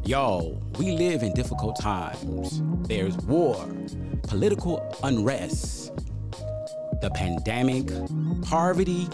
Y'all, we live in difficult times. There's war, political unrest, the pandemic, poverty,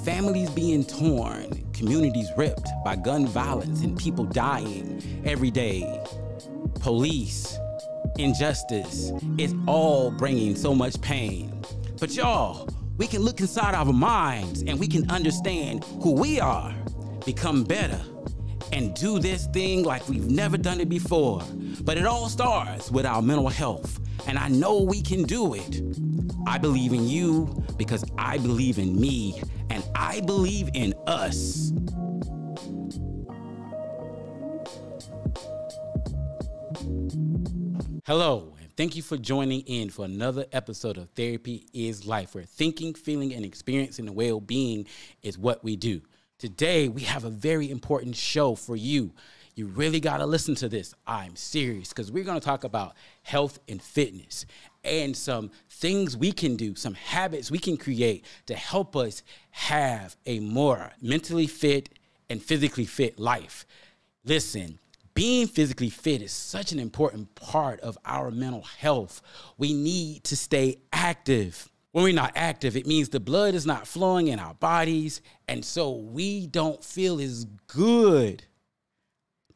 families being torn, communities ripped by gun violence and people dying every day. Police, injustice, it's all bringing so much pain. But y'all, we can look inside our minds and we can understand who we are, become better, and do this thing like we've never done it before. But it all starts with our mental health, and I know we can do it. I believe in you because I believe in me, and I believe in us. Hello, and thank you for joining in for another episode of Therapy is Life, where thinking, feeling, and experiencing well-being is what we do. Today, we have a very important show for you. You really got to listen to this. I'm serious, because we're going to talk about health and fitness and some things we can do, some habits we can create to help us have a more mentally fit and physically fit life. Listen, being physically fit is such an important part of our mental health. We need to stay active. When we're not active, it means the blood is not flowing in our bodies, and so we don't feel as good.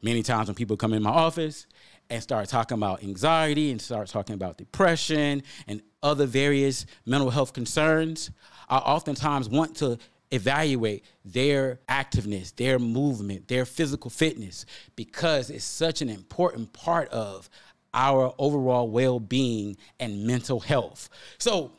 Many times when people come in my office and start talking about anxiety and start talking about depression and other various mental health concerns, I oftentimes want to evaluate their activeness, their movement, their physical fitness, because it's such an important part of our overall well-being and mental health. So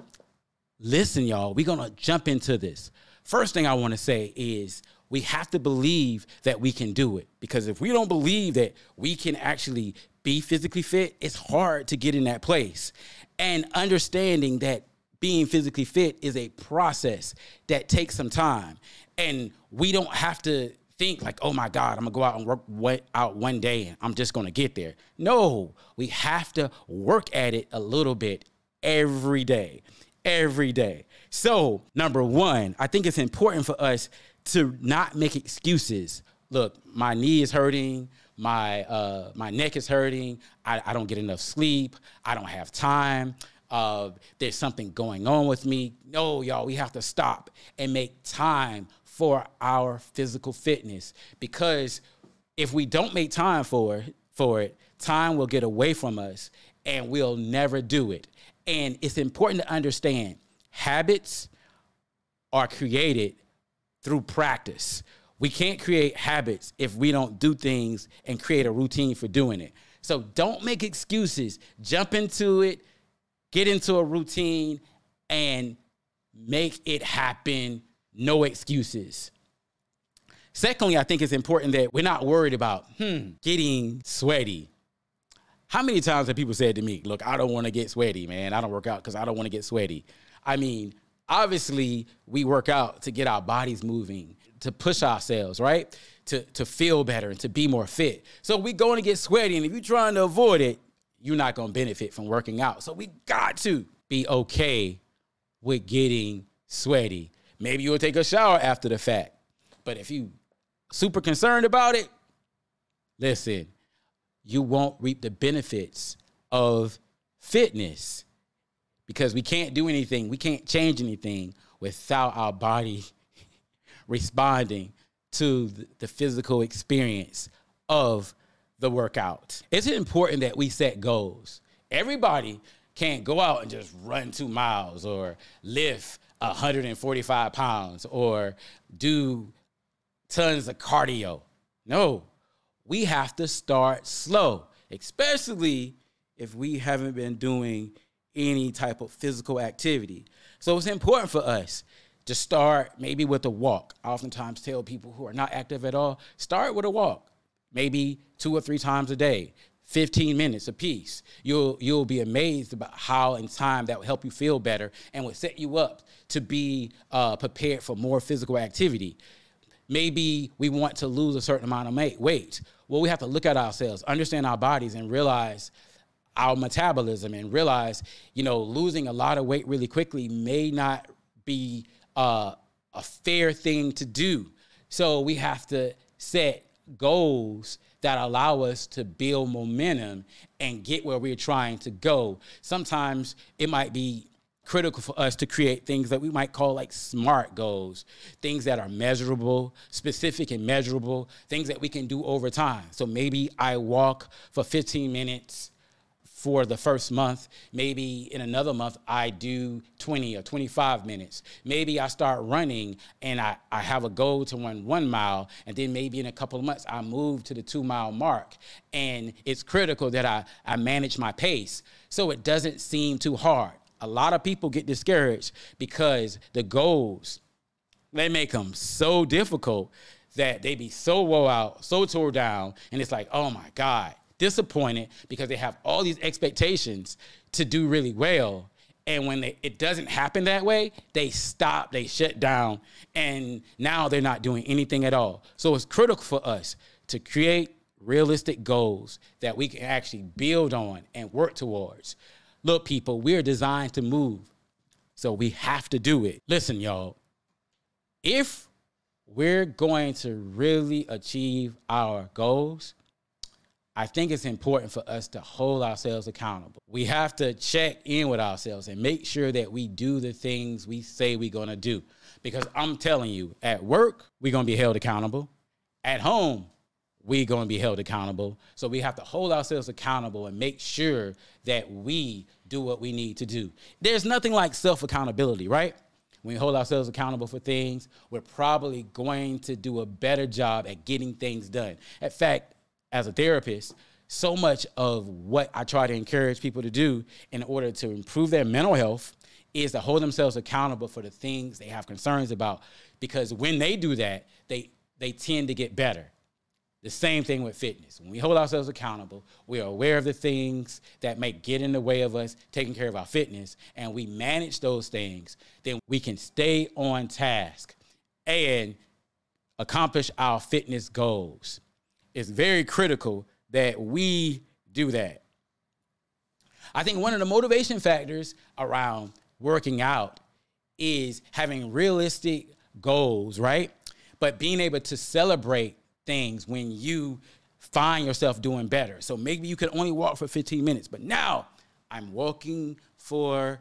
listen, y'all, we're going to jump into this. First thing I want to say is we have to believe that we can do it, because if we don't believe that we can actually be physically fit, it's hard to get in that place. And understanding that being physically fit is a process that takes some time. And we don't have to think like, oh my God, I'm gonna go out and work out one day and I'm just gonna get there. No, we have to work at it a little bit every day. Every day. So, number one, I think it's important for us to not make excuses. Look, my knee is hurting, my neck is hurting, I don't get enough sleep, I don't have time, there's something going on with me. No, y'all, we have to stop and make time for our physical fitness, because if we don't make time for it, time will get away from us and we'll never do it. And it's important to understand habits are created through practice. We can't create habits if we don't do things and create a routine for doing it. So don't make excuses. Jump into it, get into a routine, and make it happen. No excuses. Secondly, I think it's important that we're not worried about getting sweaty. How many times have people said to me, look, I don't want to get sweaty, man. I don't work out because I don't want to get sweaty. I mean, obviously, we work out to get our bodies moving, to push ourselves, right? To feel better and to be more fit. So we're going to get sweaty, and if you're trying to avoid it, you're not going to benefit from working out. So we got to be okay with getting sweaty. Maybe you'll take a shower after the fact. But if you super concerned about it, listen, you won't reap the benefits of fitness, because we can't do anything. We can't change anything without our body responding to the physical experience of the workout. It's important that we set goals. Everybody can't go out and just run 2 miles or lift 145 pounds or do tons of cardio. No. We have to start slow, especially if we haven't been doing any type of physical activity. So it's important for us to start maybe with a walk. I oftentimes tell people who are not active at all, start with a walk, maybe 2 or 3 times a day, 15 minutes apiece. You'll be amazed about how in time that will help you feel better and will set you up to be prepared for more physical activity. Maybe we want to lose a certain amount of weight. Well, we have to look at ourselves, understand our bodies, and realize our metabolism, and realize, losing a lot of weight really quickly may not be a fair thing to do. So we have to set goals that allow us to build momentum and get where we're trying to go. Sometimes it might be critical for us to create things that we might call like SMART goals, things that are measurable, specific and measurable, things that we can do over time. So maybe I walk for 15 minutes for the first month. Maybe in another month, I do 20 or 25 minutes. Maybe I start running and I have a goal to run 1 mile. And then maybe in a couple of months, I move to the 2-mile mark. And it's critical that I manage my pace so it doesn't seem too hard. A lot of people get discouraged because the goals, they make them so difficult that they be so woe out, so tore down. And it's like, oh my God, disappointed because they have all these expectations to do really well. And when it doesn't happen that way, they stop, they shut down, and now they're not doing anything at all. So it's critical for us to create realistic goals that we can actually build on and work towards. Look, people, we're designed to move, so we have to do it. Listen, y'all, if we're going to really achieve our goals, I think it's important for us to hold ourselves accountable. We have to check in with ourselves and make sure that we do the things we say we're going to do. Because I'm telling you, at work, we're going to be held accountable. At home, we're going to be held accountable. So we have to hold ourselves accountable and make sure that we do what we need to do. There's nothing like self-accountability, right? When we hold ourselves accountable for things, we're probably going to do a better job at getting things done. In fact, as a therapist, so much of what I try to encourage people to do in order to improve their mental health is to hold themselves accountable for the things they have concerns about. Because when they do that, they tend to get better. The same thing with fitness. When we hold ourselves accountable, we are aware of the things that may get in the way of us taking care of our fitness, and we manage those things, then we can stay on task and accomplish our fitness goals. It's very critical that we do that. I think one of the motivation factors around working out is having realistic goals, right? But being able to celebrate things when you find yourself doing better. So maybe you could only walk for 15 minutes, but now I'm walking for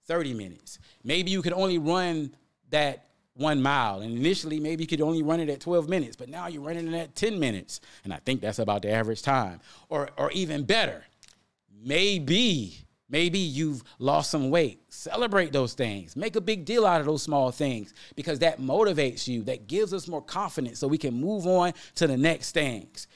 30 minutes. Maybe you could only run that 1 mile. And initially, maybe you could only run it at 12 minutes, but now you're running it at 10 minutes. And I think that's about the average time. Or even better, maybe you've lost some weight. Celebrate those things. Make a big deal out of those small things because that motivates you. That gives us more confidence so we can move on to the next things.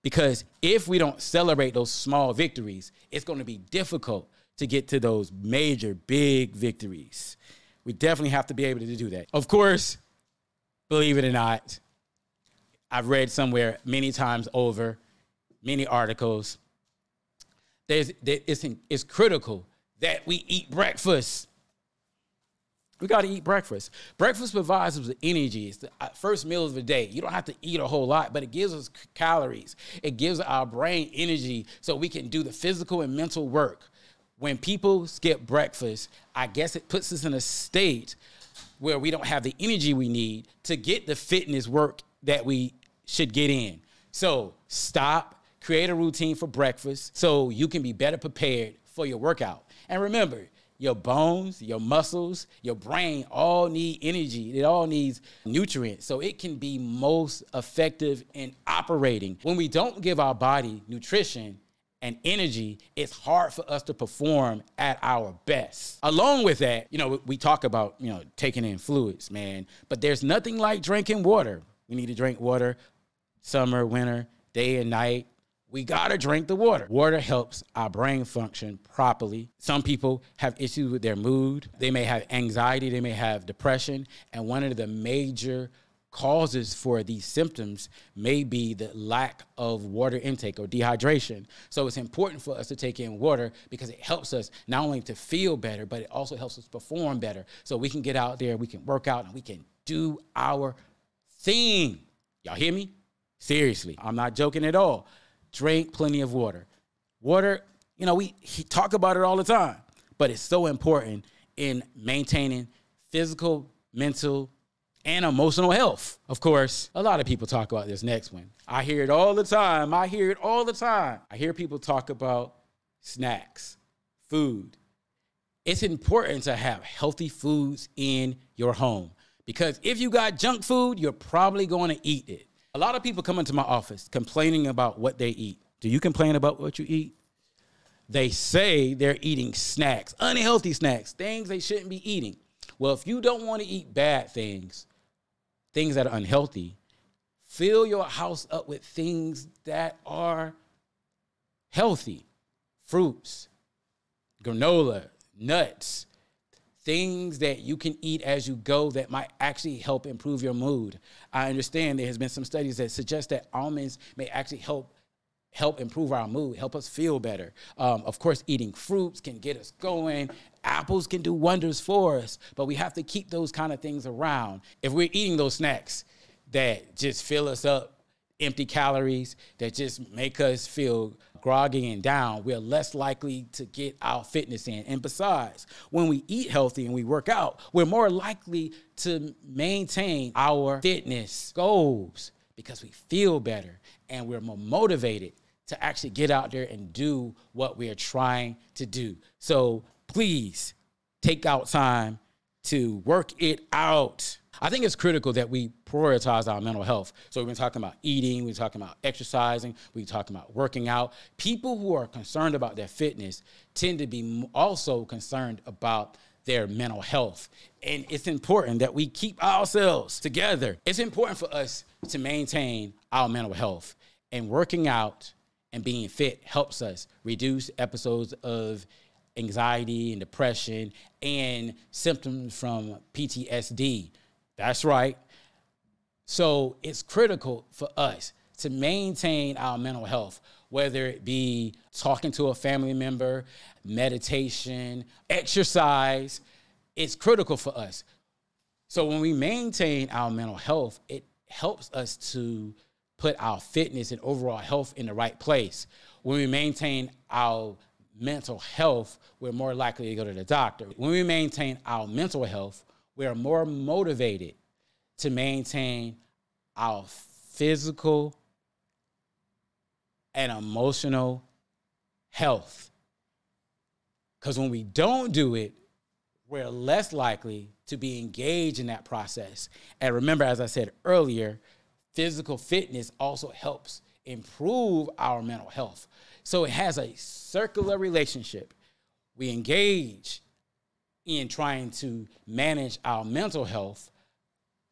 Because if we don't celebrate those small victories, it's going to be difficult to get to those major, big victories. We definitely have to be able to do that. Of course, believe it or not, I've read somewhere many times over, many articles, it's critical that we eat breakfast. We got to eat breakfast. Breakfast provides us with energy. It's the first meal of the day. You don't have to eat a whole lot, but it gives us calories. It gives our brain energy so we can do the physical and mental work. When people skip breakfast, I guess it puts us in a state where we don't have the energy we need to get the fitness work that we should get in. So stop. Create a routine for breakfast so you can be better prepared for your workout. And remember, your bones, your muscles, your brain all need energy. It all needs nutrients so it can be most effective in operating. When we don't give our body nutrition and energy, it's hard for us to perform at our best. Along with that, we talk about, taking in fluids, man, but there's nothing like drinking water. We need to drink water summer, winter, day and night. We gotta drink the water. Water helps our brain function properly. Some people have issues with their mood. They may have anxiety. They may have depression. And one of the major causes for these symptoms may be the lack of water intake or dehydration. So it's important for us to take in water because it helps us not only to feel better, but it also helps us perform better. So we can get out there, we can work out, and we can do our thing. Y'all hear me? Seriously, I'm not joking at all. Drink plenty of water. Water, we talk about it all the time, but it's so important in maintaining physical, mental, and emotional health. Of course, a lot of people talk about this next one. I hear it all the time. I hear people talk about snacks, food. It's important to have healthy foods in your home because if you got junk food, you're probably going to eat it. A lot of people come into my office complaining about what they eat. Do you complain about what you eat? They say they're eating snacks, unhealthy snacks, things they shouldn't be eating. Well, if you don't want to eat bad things that are unhealthy, fill your house up with things that are healthy. Fruits, granola, nuts, things that you can eat as you go that might actually help improve your mood. I understand there has been some studies that suggest that almonds may actually help improve our mood, help us feel better. Of course, eating fruits can get us going. Apples can do wonders for us, but we have to keep those kind of things around. If we're eating those snacks that just fill us up, empty calories, that just make us feel groggy and down, we're less likely to get our fitness in. And besides, when we eat healthy and we work out, we're more likely to maintain our fitness goals because we feel better and we're more motivated to actually get out there and do what we are trying to do. So please take out time to work it out. I think it's critical that we prioritize our mental health. So we've been talking about eating, we're talking about exercising, we're talking about working out. People who are concerned about their fitness tend to be also concerned about their mental health. And it's important that we keep ourselves together. It's important for us to maintain our mental health. And working out and being fit helps us reduce episodes of anxiety and depression and symptoms from PTSD. That's right. So it's critical for us to maintain our mental health, whether it be talking to a family member, meditation, exercise. It's critical for us. So when we maintain our mental health, it helps us to put our fitness and overall health in the right place. When we maintain our mental health, we're more likely to go to the doctor. When we maintain our mental health, we are more motivated to maintain our physical and emotional health. Because when we don't do it, we're less likely to be engaged in that process. And remember, as I said earlier, physical fitness also helps improve our mental health. So it has a circular relationship. We engage in trying to manage our mental health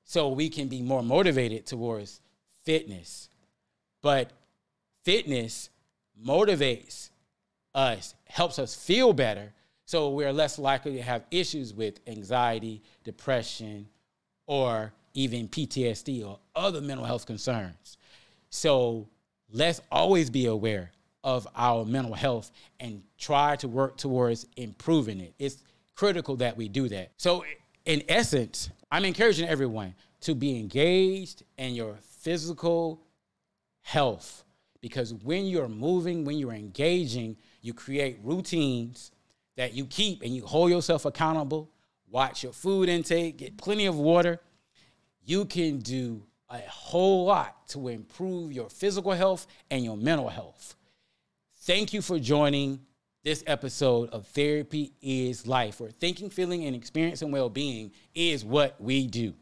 so we can be more motivated towards fitness. But fitness motivates us, helps us feel better, so we're less likely to have issues with anxiety, depression, or even PTSD or other mental health concerns. So let's always be aware of our mental health and try to work towards improving it. It's critical that we do that. So in essence, I'm encouraging everyone to be engaged in your physical health, because when you're moving, when you're engaging, you create routines that you keep and you hold yourself accountable, watch your food intake, get plenty of water. You can do a whole lot to improve your physical health and your mental health. Thank you for joining this episode of Therapy is Life, where thinking, feeling, and experiencing well-being is what we do.